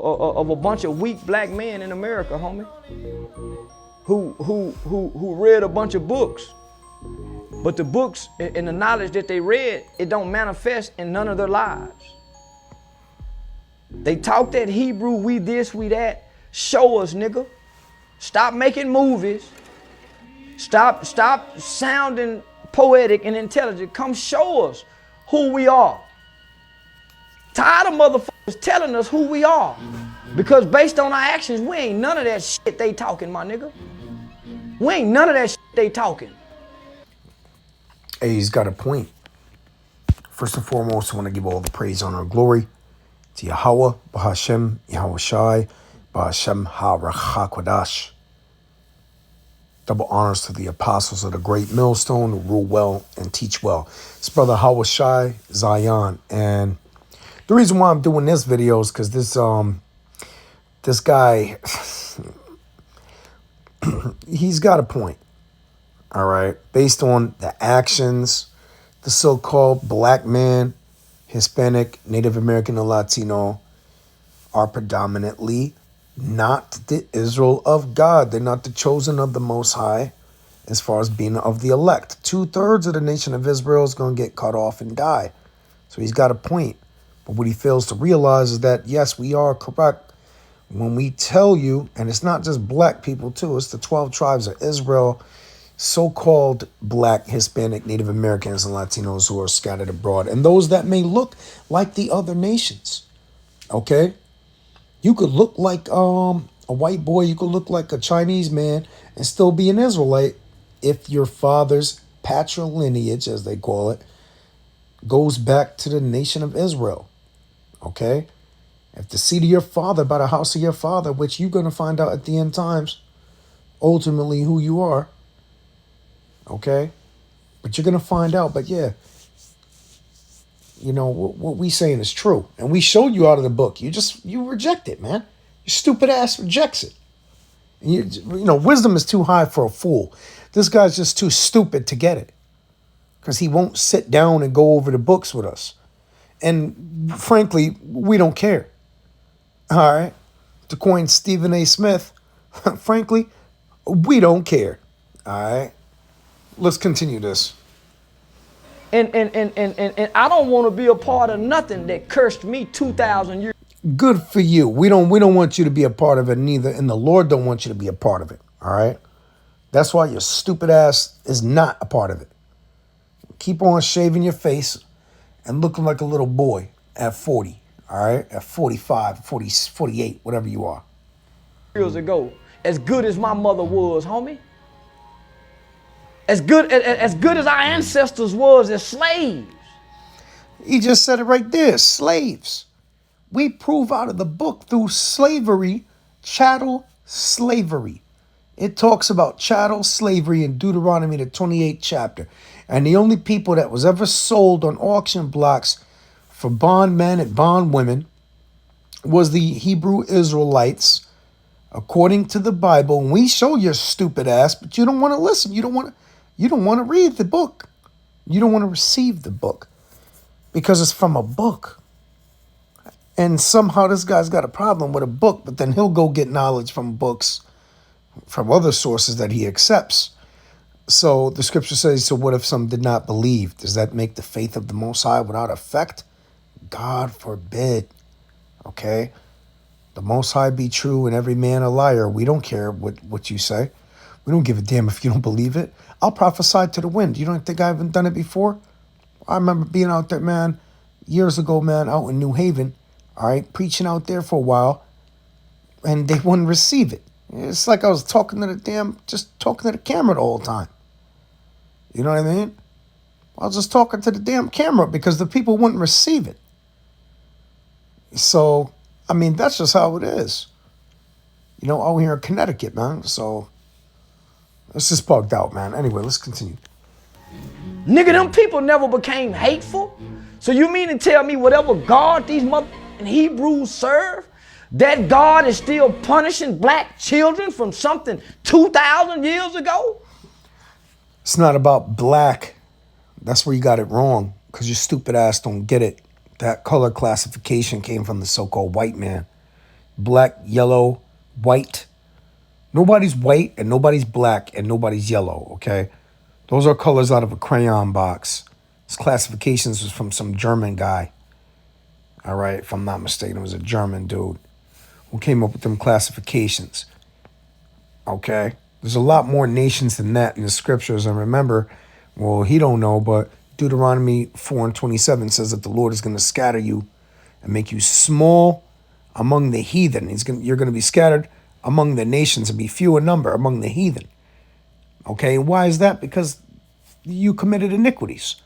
of a bunch of weak black men in America, homie, who read a bunch of books, but the books and the knowledge that they read, it don't manifest in none of their lives. They talk that Hebrew, we this, we that. Show us, nigga. Stop making movies. Stop sounding poetic and intelligent. Come show us who we are. Tired of motherfuckers telling us who we are. Because based on our actions, we ain't none of that shit they talking, my nigga. We ain't none of that shit they talking. Hey, he's got a point. First and foremost, I want to give all the praise, honor, and glory to Yahweh, Bahashem, Yahweh Shai, Bahashem HaRachakodash. Double honors to the apostles of the great millstone who rule well and teach well. It's Brother Hawah Shai Zion. And the reason why I'm doing this video is because this guy, he's got a point. All right. Based on the actions, the so-called black man, Hispanic, Native American, and Latino are predominantly not the Israel of God. They're not the chosen of the Most High as far as being of the elect. 2/3 of the nation of Israel is going to get cut off and die. So he's got a point. But what he fails to realize is that, yes, we are correct when we tell you, and it's not just black people too, it's the 12 tribes of Israel, so-called black, Hispanic, Native Americans, and Latinos who are scattered abroad, and those that may look like the other nations, okay? You could look like a white boy, you could look like a Chinese man and still be an Israelite if your father's patrilineage, as they call it, goes back to the nation of Israel, okay? If the seed of your father by the house of your father, which you're going to find out at the end times, ultimately who you are, okay? But you're going to find out. But yeah, you know, what we saying is true. And we showed you out of the book. You reject it, man. Your stupid ass rejects it. And you know, wisdom is too high for a fool. This guy's just too stupid to get it. Because he won't sit down and go over the books with us. And frankly, we don't care. All right? To coin Stephen A. Smith, frankly, we don't care. All right? Let's continue this. And I don't want to be a part of nothing that cursed me 2,000 years. Good for you. We don't want you to be a part of it neither, and the Lord don't want you to be a part of it. All right? That's why your stupid ass is not a part of it. Keep on shaving your face and looking like a little boy at 40, all right? At 45, 40, 48, whatever you are. Years ago, as good as my mother was, homie. As good as our ancestors was as slaves. He just said it right there, slaves. We prove out of the book through slavery, chattel slavery. It talks about chattel slavery in Deuteronomy, the 28th chapter. And the only people that was ever sold on auction blocks for bondmen and bondwomen was the Hebrew Israelites, according to the Bible. And we show your stupid ass, but you don't want to listen. You don't want to read the book. You don't want to receive the book because it's from a book. And somehow this guy's got a problem with a book, but then he'll go get knowledge from books, from other sources that he accepts. So the scripture says, so what if some did not believe? Does that make the faith of the Most High without effect? God forbid. Okay? The Most High be true and every man a liar. We don't care what you say. We don't give a damn if you don't believe it. I'll prophesy to the wind. You don't think I haven't done it before? I remember being out there, man, years ago, man, out in New Haven, all right, preaching out there for a while, and they wouldn't receive it. It's like I was talking to the camera the whole time. You know what I mean? I was just talking to the damn camera because the people wouldn't receive it. So, I mean, that's just how it is. You know, out here in Connecticut, man. So, it's just bugged out, man. Anyway, let's continue. Nigga, them people never became hateful. So you mean to tell me whatever God these motherfucking Hebrews serve, that God is still punishing black children from something 2,000 years ago? It's not about black. That's where you got it wrong, because your stupid ass don't get it. That color classification came from the so-called white man. black, yellow, white. Nobody's white and nobody's black and nobody's yellow, okay? Those are colors out of a crayon box. This classifications was from some German guy. All right, if I'm not mistaken, it was a German dude who came up with them classifications. Okay? There's a lot more nations than that in the scriptures. And remember, well, he don't know, but Deuteronomy 4:27 says that the Lord is going to scatter you and make you small among the heathen. You're going to be scattered among the nations and be few in number among the heathen. Okay, and why is that? Because you committed iniquities.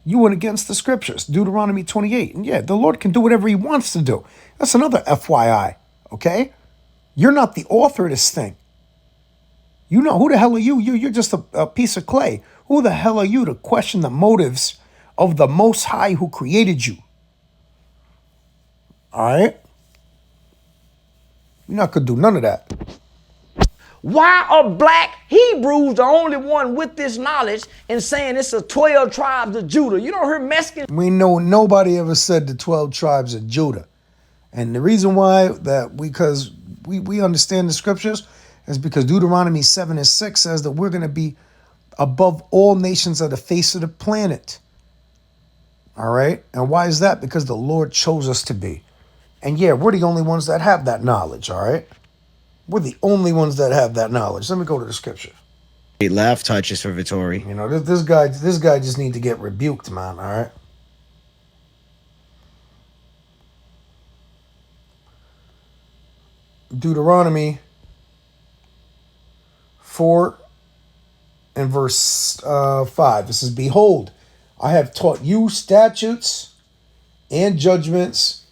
You went against the scriptures, Deuteronomy 28. And yeah, the Lord can do whatever he wants to do. That's another FYI, okay? You're not the author of this thing. You know, who the hell are you? You're just a piece of clay. Who the hell are you to question the motives of the Most High who created you? All right? You're not going to do none of that. Why are black Hebrews the only one with this knowledge and saying it's a 12 tribes of Judah? You don't hear Mexicans. We know nobody ever said the 12 tribes of Judah. And the reason why because we understand the scriptures is because Deuteronomy 7:6 says that we're going to be above all nations of the face of the planet. All right? And why is that? Because the Lord chose us to be. And yeah, we're the only ones that have that knowledge, all right? We're the only ones that have that knowledge. Let me go to the scripture. Left touches for Vittori. You know, this guy just need to get rebuked, man, all right? Deuteronomy 4 and verse 5. It says, "Behold, I have taught you statutes and judgments,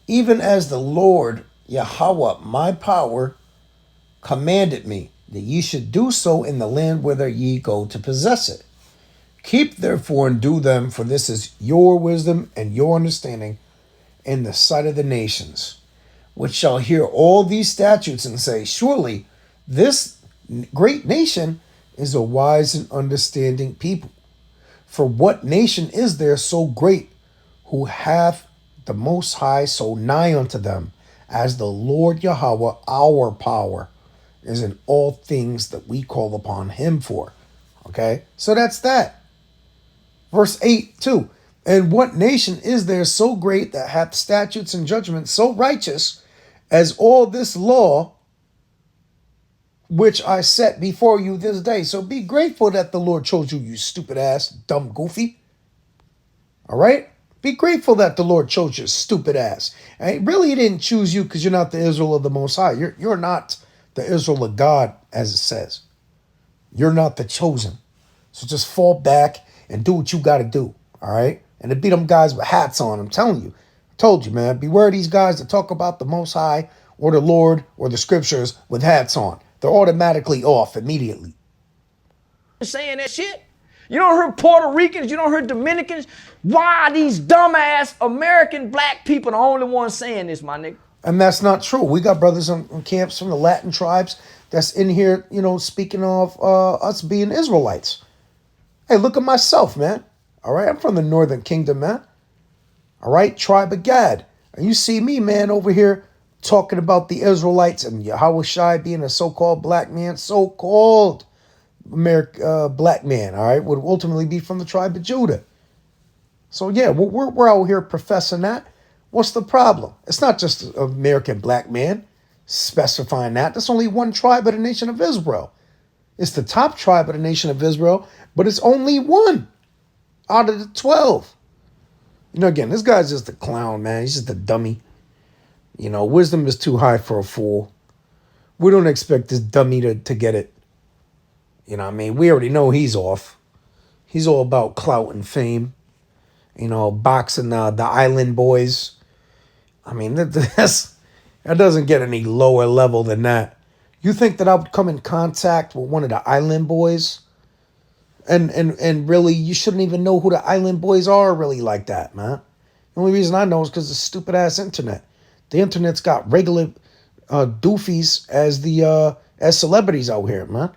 even as the Lord Yahweh, my power, commanded me, that ye should do so in the land whither ye go to possess it. Keep therefore and do them, for this is your wisdom and your understanding in the sight of the nations, which shall hear all these statutes and say, surely this great nation is a wise and understanding people. For what nation is there so great, who hath the Most High so nigh unto them, as the Lord Yahweh, our power, is in all things that we call upon him for." Okay, so that's that. Verse 8 too. "And what nation is there so great that hath statutes and judgments so righteous as all this law which I set before you this day?" So be grateful that the Lord chose you, you stupid ass, dumb goofy. All right? Be grateful that the Lord chose you, stupid ass. And really, he didn't choose you because you're not the Israel of the Most High. You're not the Israel of God, as it says. You're not the chosen. So just fall back and do what you got to do. All right? And to be them guys with hats on, I'm telling you. I told you, man. Beware of these guys that talk about the Most High or the Lord or the scriptures with hats on. They're automatically off immediately. Saying that shit. You don't hear Puerto Ricans, you don't hear Dominicans. Why are these dumbass American black people the only ones saying this, my nigga? And that's not true. We got brothers on camps from the Latin tribes that's in here, you know, speaking of us being Israelites. Hey, look at myself, man. All right, I'm from the Northern Kingdom, man. All right, tribe of Gad. And you see me, man, over here talking about the Israelites and Yahweh Shai being a so-called black man, so-called black man, all right, would ultimately be from the tribe of Judah. So yeah, we're out here professing that. What's the problem? It's not just an American black man specifying that. That's only one tribe of the nation of Israel. It's the top tribe of the nation of Israel, but it's only one out of the 12. You know, again, this guy's just a clown, man. He's just a dummy. You know, wisdom is too high for a fool. We don't expect this dummy to get it. You know what I mean? We already know he's off. He's all about clout and fame. You know, boxing the Island Boys. I mean, that doesn't get any lower level than that. You think that I would come in contact with one of the Island Boys? And really, you shouldn't even know who the Island Boys are really like that, man. The only reason I know is because of the stupid-ass internet. The internet's got regular doofies as celebrities out here, man.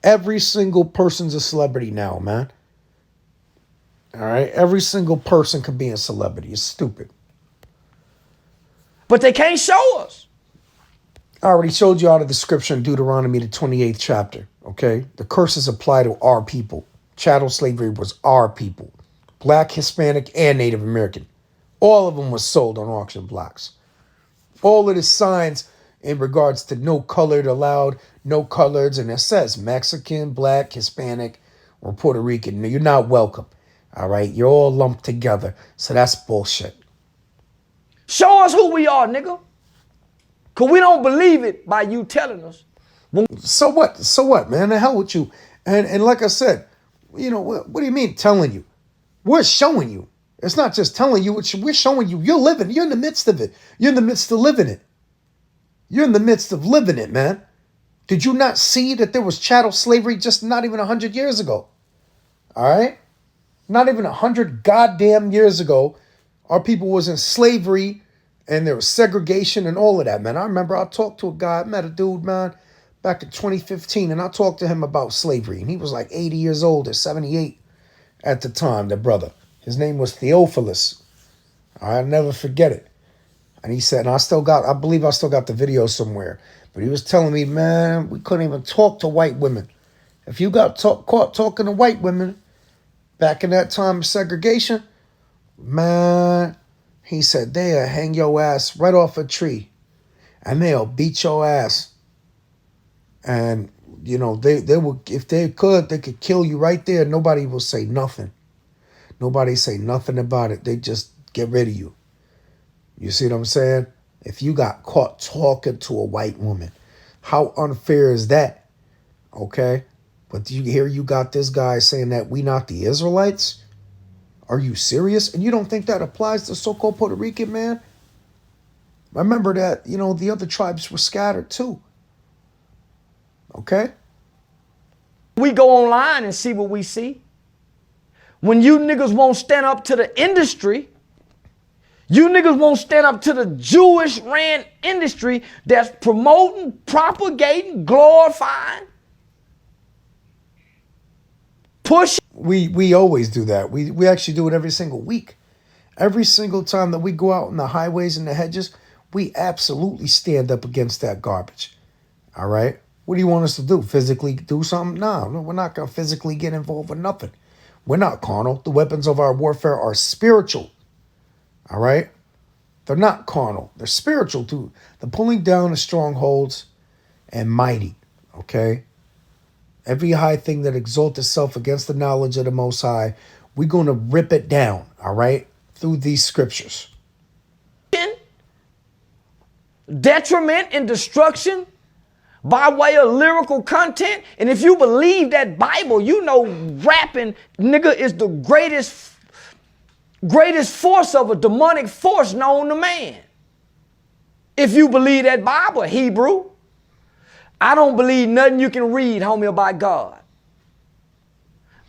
Every single person's a celebrity now, man. All right? Every single person can be a celebrity. It's stupid. But they can't show us. I already showed you out of the scripture in Deuteronomy, the 28th chapter. Okay. The curses apply to our people. Chattel slavery was our people. Black, Hispanic, and Native American. All of them was sold on auction blocks. All of the signs in regards to no colored allowed, no coloreds, and it says Mexican, Black, Hispanic, or Puerto Rican. You're not welcome. All right. You're all lumped together. So that's bullshit. Show us who we are, nigga. Because we don't believe it by you telling us. So what? So what, man? The hell with you. And like I said, you know, what do you mean telling you? We're showing you. It's not just telling you. We're showing you. You're living. You're in the midst of it. You're in the midst of living it. You're in the midst of living it, man. Did you not see that there was chattel slavery just not even 100 years ago? All right? Not even 100 goddamn years ago, our people was in slavery and there was segregation and all of that, man. I remember I talked to a guy, I met a dude, man, back in 2015, and I talked to him about slavery. And he was like 80 years old or 78 at the time, the brother. His name was Theophilus. I'll never forget it. And he said, and I believe I still got the video somewhere. But he was telling me, man, we couldn't even talk to white women. If you got caught talking to white women back in that time of segregation, man, he said, they'll hang your ass right off a tree. And they'll beat your ass. And, you know, they would, if they could kill you right there. Nobody will say nothing. Nobody say nothing about it. They just get rid of you. You see what I'm saying? If you got caught talking to a white woman, how unfair is that? Okay? But you got this guy saying that we not the Israelites? Are you serious? And you don't think that applies to so-called Puerto Rican, man? Remember that, you know, the other tribes were scattered too. Okay? We go online and see what we see. When you niggas won't stand up to the industry, you niggas won't stand up to the Jewish ran industry that's promoting, propagating, glorifying, pushing. We always do that. We actually do it every single week. Every single time that we go out on the highways and the hedges, we absolutely stand up against that garbage. All right? What do you want us to do? Physically do something? No, we're not going to physically get involved with nothing. We're not carnal. The weapons of our warfare are spiritual. All right? They're not carnal. They're spiritual too. They're pulling down the strongholds and mighty. Okay? Every high thing that exalts itself against the knowledge of the Most High, we're going to rip it down. All right? Through these scriptures. Detriment and destruction by way of lyrical content. And if you believe that Bible, you know rapping, nigga, is the greatest force of a demonic force known to man. If you believe that Bible, Hebrew, I don't believe nothing you can read, homie, about God.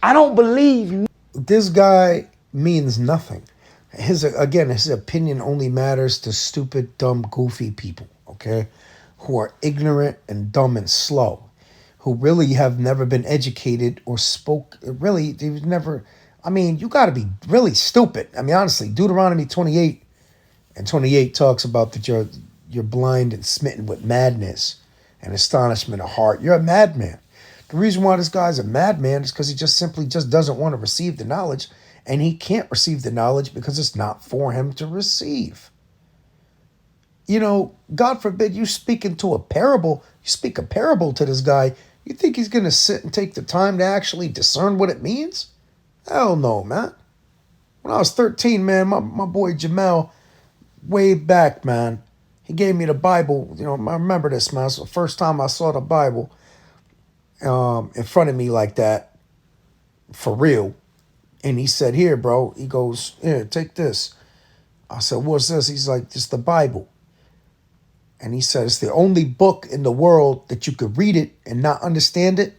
I don't believe. This guy means nothing. His opinion only matters to stupid, dumb, goofy people, okay? Who are ignorant and dumb and slow, who really have never been educated or they've never, I mean, you got to be really stupid. I mean, honestly, Deuteronomy 28 and 28 talks about that you're blind and smitten with madness and astonishment of heart. You're a madman. The reason why this guy's a madman is because he simply doesn't want to receive the knowledge, and he can't receive the knowledge because it's not for him to receive. You know, God forbid you speak into a parable. You speak a parable to this guy. You think he's going to sit and take the time to actually discern what it means? Hell no, man. When I was 13, man, my boy Jamel, way back, man, he gave me the Bible. You know, I remember this, man. It's the first time I saw the Bible in front of me like that, for real. And he said, here, bro. He goes, here, take this. I said, what's this? He's like, it's the Bible. And he said, it's the only book in the world that you could read it and not understand it.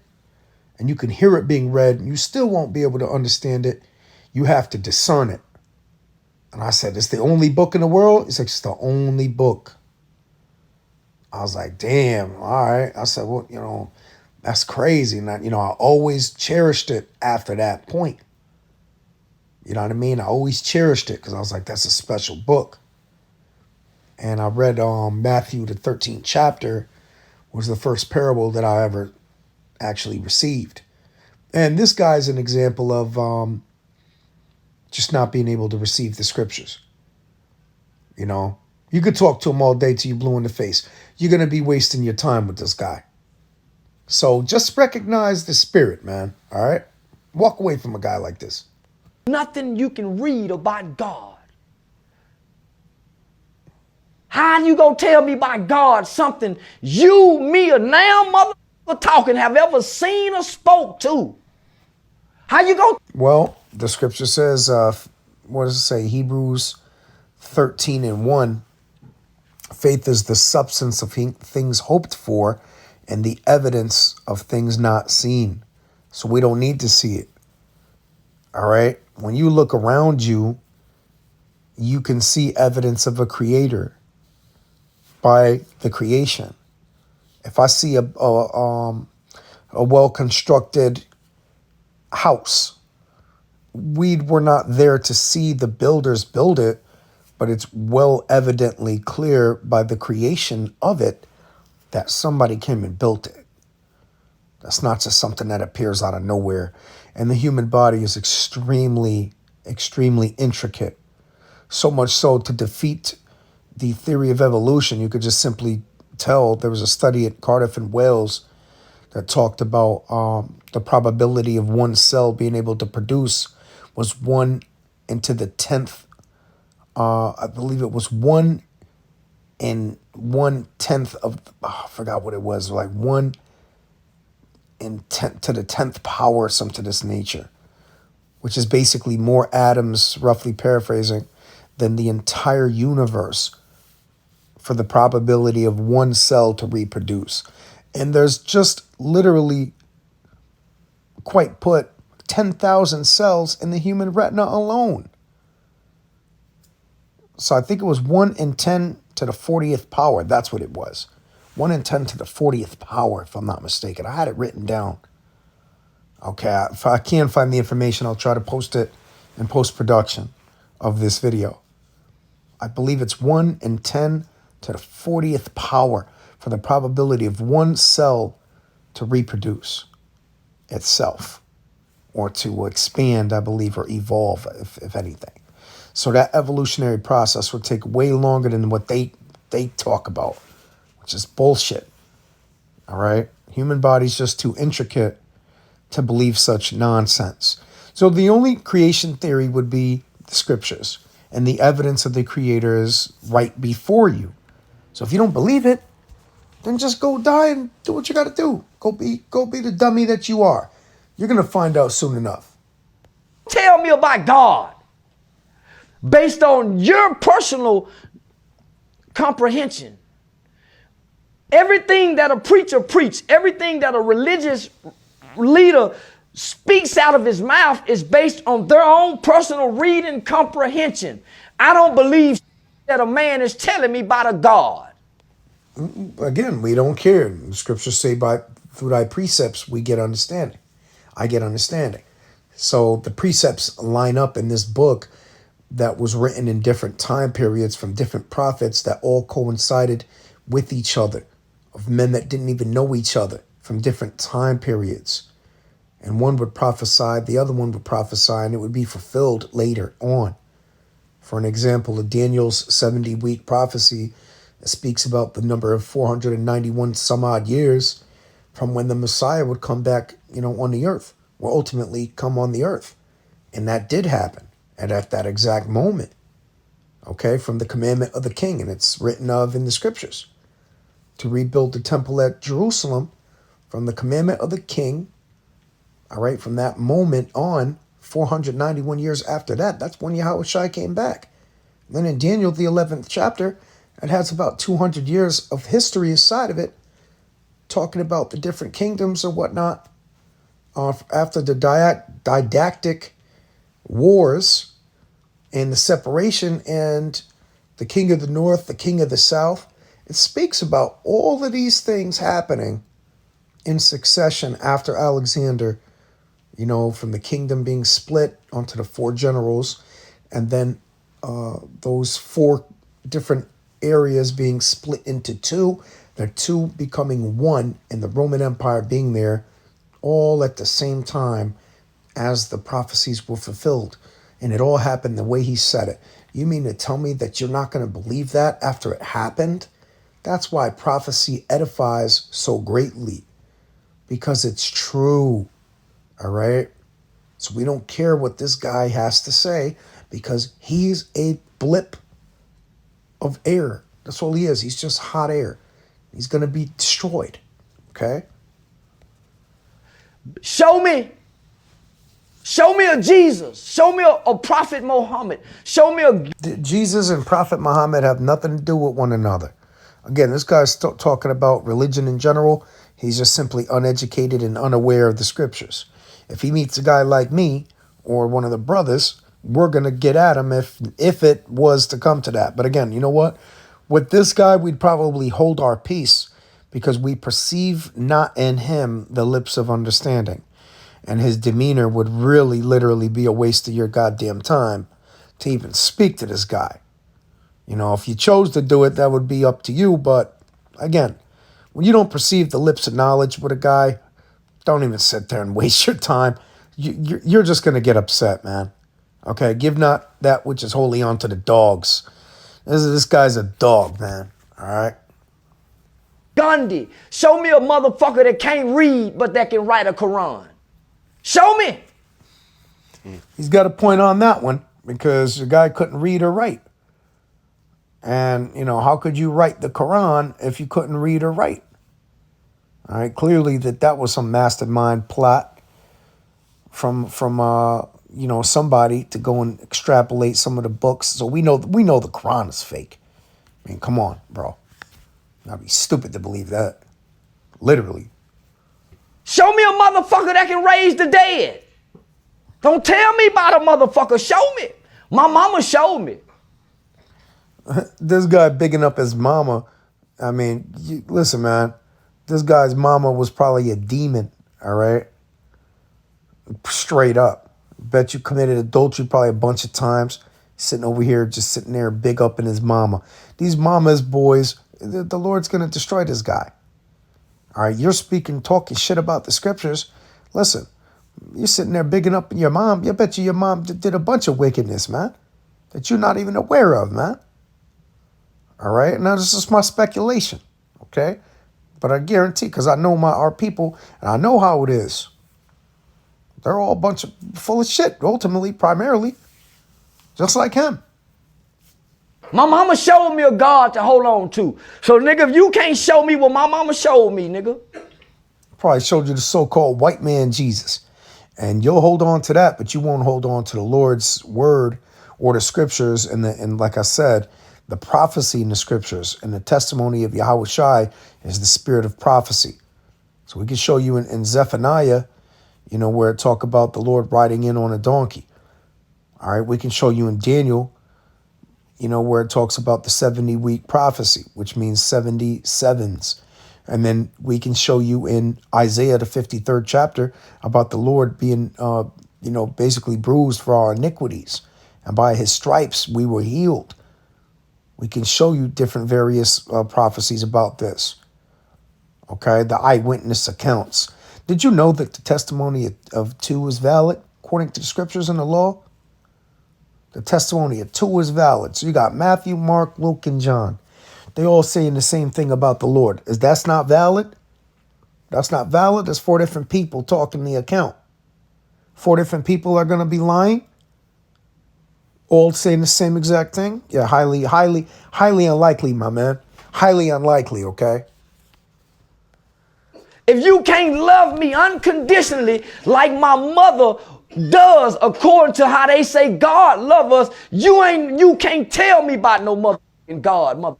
And you can hear it being read and you still won't be able to understand it. You have to discern it. And I said, it's the only book in the world? He's like, it's the only book. I was like, damn, all right. I said, well, you know, that's crazy. And I always cherished it after that point. You know what I mean? I always cherished it because I was like, that's a special book. And I read Matthew, the 13th chapter, was the first parable that I ever actually received. And this guy's an example of just not being able to receive the scriptures. You know, you could talk to him all day till you blue in the face. You're going to be wasting your time with this guy. So just recognize the spirit, man. All right? Walk away from a guy like this. Nothing you can read about God. How you gonna tell me about God something you, me, or now mother talking have ever seen or spoke to? How you gonna? Well, the scripture says, what does it say? Hebrews 13:1. Faith is the substance of things hoped for and the evidence of things not seen. So we don't need to see it. All right? When you look around you, you can see evidence of a creator by the creation. If I see a well-constructed house, we were not there to see the builders build it, but it's well evidently clear by the creation of it that somebody came and built it. That's not just something that appears out of nowhere. And the human body is extremely, extremely intricate. So much so to defeat the theory of evolution, you could just simply tell. There was a study at Cardiff in Wales that talked about the probability of one cell being able to produce was 1 into the 10th. I believe it was 1 in 1/10 of, I forgot what it was, like 1 in 10 to the 10th power, something to this nature, which is basically more atoms, roughly paraphrasing, than the entire universe for the probability of one cell to reproduce. And there's just literally, quite put, 10,000 cells in the human retina alone. So I think it was 1 in 10 to the 40th power. That's what it was. 1 in 10 to the 40th power, if I'm not mistaken. I had it written down. Okay, if I can find the information, I'll try to post it in post-production of this video. I believe it's 1 in 10 to the 40th power for the probability of one cell to reproduce itself or to expand, I believe, or evolve, if anything. So that evolutionary process would take way longer than what they talk about, which is bullshit. All right? Human body's just too intricate to believe such nonsense. So the only creation theory would be the scriptures, and the evidence of the creator is right before you. So if you don't believe it, then just go die and do what you got to do. Go be the dummy that you are. You're going to find out soon enough. Tell me about God based on your personal comprehension. Everything that a preacher preaches, everything that a religious leader speaks out of his mouth is based on their own personal reading comprehension. I don't believe that a man is telling me about a God. Again, we don't care. The scriptures say through thy precepts we get understanding. I get understanding. So the precepts line up in this book that was written in different time periods from different prophets that all coincided with each other, of men that didn't even know each other from different time periods. And one would prophesy, the other one would prophesy, and it would be fulfilled later on. For an example, of Daniel's 70-week prophecy speaks about the number of 491 some odd years from when the Messiah would come back, on the earth, will ultimately come on the earth. And that did happen. And at that exact moment, okay, from the commandment of the king, and it's written of in the scriptures, to rebuild the temple at Jerusalem from the commandment of the king, all right, from that moment on, 491 years after that, that's when Yahushua came back. And then in Daniel, the 11th chapter, it has about 200 years of history inside of it, talking about the different kingdoms or whatnot. After the didactic wars and the separation and the king of the north, the king of the south, it speaks about all of these things happening in succession after Alexander, from the kingdom being split onto the 4 generals, and then those 4 different areas being split into two. They're two becoming one, and the Roman Empire being there all at the same time as the prophecies were fulfilled. And it all happened the way he said it. You mean to tell me that you're not going to believe that after it happened? That's why prophecy edifies so greatly, because it's true. All right? So we don't care what this guy has to say, because he's a blip of air. That's all he is. He's just hot air. He's going to be destroyed. Okay? Show me. Show me a Jesus. Show me a Prophet Muhammad. Show me a... Jesus and Prophet Muhammad have nothing to do with one another. Again, this guy's talking about religion in general. He's just simply uneducated and unaware of the scriptures. If he meets a guy like me or one of the brothers, we're going to get at him if it was to come to that. But again, you know what? With this guy, we'd probably hold our peace because we perceive not in him the lips of understanding. And his demeanor would really literally be a waste of your goddamn time to even speak to this guy. You know, if you chose to do it, that would be up to you. But again, when you don't perceive the lips of knowledge with a guy, don't even sit there and waste your time. You're just going to get upset, man. Okay, give not that which is holy unto the dogs. This guy's a dog, man. All right? Gandhi. Show me a motherfucker that can't read but that can write a Quran. Show me. He's got a point on that one because the guy couldn't read or write. And, you know, how could you write the Quran if you couldn't read or write? All right, clearly that was some mastermind plot from you know, somebody to go and extrapolate some of the books. So we know the Quran is fake. I mean, come on, bro. I'd be stupid to believe that. Literally. Show me a motherfucker that can raise the dead. Don't tell me about a motherfucker. Show me. My mama showed me. This guy bigging up his mama. I mean, listen, man. This guy's mama was probably a demon, all right? Straight up. Bet you committed adultery probably a bunch of times. Sitting over here, just sitting there big up in his mama. These mama's boys, the Lord's going to destroy this guy. All right, you're talking shit about the scriptures. Listen, you're sitting there bigging up your mom. You bet you your mom did a bunch of wickedness, man, that you're not even aware of, man. All right, now this is my speculation, okay? But I guarantee, because I know our people, and I know how it is. They're all a bunch of full of shit, ultimately, primarily, just like him. My mama showed me a God to hold on to. So, nigga, if you can't show me what my mama showed me, nigga. Probably showed you the so-called white man Jesus. And you'll hold on to that, but you won't hold on to the Lord's word or the scriptures. And like I said, the prophecy in the scriptures and the testimony of Yahweh Shai is the spirit of prophecy. So we can show you in Zephaniah, you know, where it talk about the Lord riding in on a donkey. All right, we can show you in Daniel, you know, where it talks about the 70-week prophecy, which means 70 sevens. And then we can show you in Isaiah, the 53rd chapter, about the Lord being, you know, basically bruised for our iniquities. And by his stripes, we were healed. We can show you different various prophecies about this. Okay, the eyewitness accounts. Did you know that the testimony of two is valid according to the scriptures and the law? The testimony of two is valid. So you got Matthew, Mark, Luke, and John. They all saying the same thing about the Lord. That's not valid? That's not valid? There's 4 different people talking the account. 4 different people are going to be lying? All saying the same exact thing? Yeah, highly unlikely, my man. Highly unlikely, okay? If you can't love me unconditionally like my mother does according to how they say God love us, you can't tell me about no motherfucking God, mother.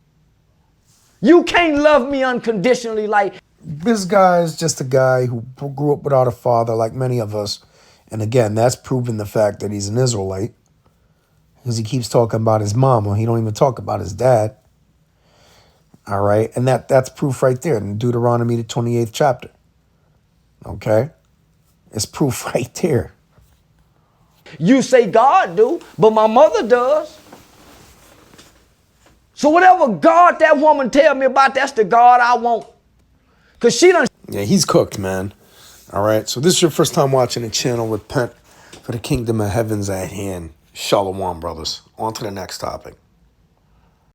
You can't love me unconditionally like... This guy is just a guy who grew up without a father like many of us. And again, that's proven the fact that he's an Israelite. Because he keeps talking about his mama. He don't even talk about his dad. All right? And that's proof right there in Deuteronomy, the 28th chapter. Okay? It's proof right there. You say God do, but my mother does. So whatever God that woman tell me about, that's the God I want. Cause she done. Yeah, he's cooked, man. All right. So this is your first time watching the channel. Repent, for the kingdom of heaven's at hand. Shalom, brothers. On to the next topic.